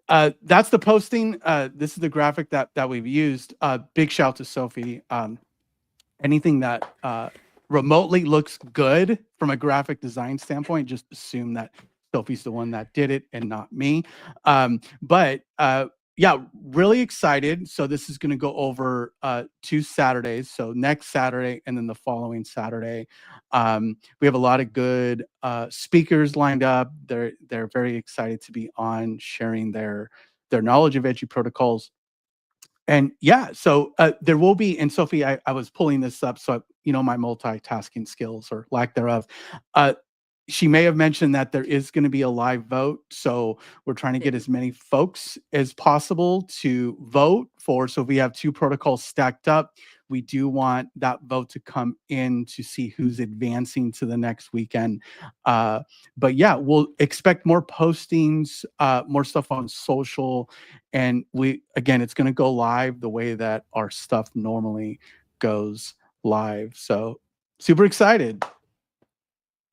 that's the posting. This is the graphic that we've used. Big shout to Sophie. Anything that remotely looks good from a graphic design standpoint, just assume that Sophie's the one that did it and not me. But yeah, really excited. So this is going to go over 2 Saturdays. So next Saturday and then the following Saturday. We have a lot of good speakers lined up. They're very excited to be on sharing their knowledge of Edu Protocols. And yeah, so there will be, and Sophie, I was pulling this up, so you know my multitasking skills or lack thereof. She may have mentioned that there is going to be a live vote, so we're trying to get as many folks as possible to vote for. So if we have 2 protocols stacked up, we do want that vote to come in to see who's advancing to the next weekend. But yeah, we'll expect more postings, more stuff on social, and it's going to go live the way that our stuff normally goes live. So super excited.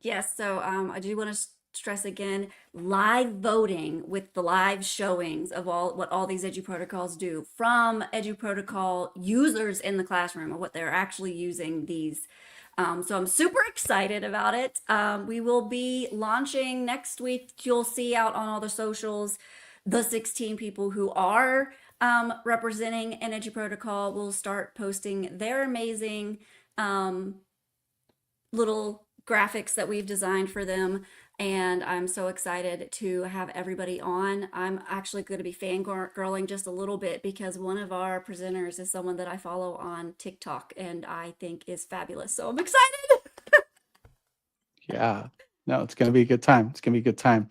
Yes, so I do want to stress again, live voting with the live showings of what all these Edu Protocols do from Edu Protocol users in the classroom of what they're actually using these. So I'm super excited about it. We will be launching next week. You'll see out on all the socials the 16 people who are representing an Edu Protocol will start posting their amazing little graphics that we've designed for them, and I'm so excited to have everybody on. I'm actually going to be fangirling just a little bit because one of our presenters is someone that I follow on TikTok and I think is fabulous, so I'm excited. Yeah, no, it's going to be a good time. It's going to be a good time.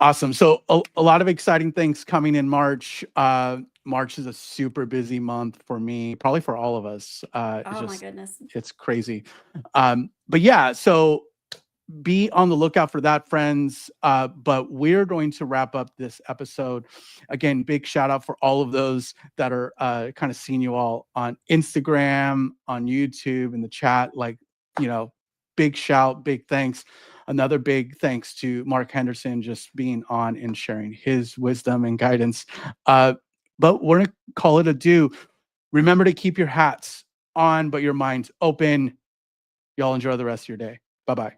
Awesome. So a lot of exciting things coming in March. March is a super busy month for me, probably for all of us. Oh my goodness. It's crazy. But yeah, so be on the lookout for that, friends. But we're going to wrap up this episode. Again, big shout out for all of those that are kind of seeing you all on Instagram, on YouTube, in the chat. Like, you know, big shout, big thanks. Another big thanks to Mark Henderson just being on and sharing his wisdom and guidance. But we're going to call it a do. Remember to keep your hats on, but your minds open. Y'all enjoy the rest of your day. Bye-bye.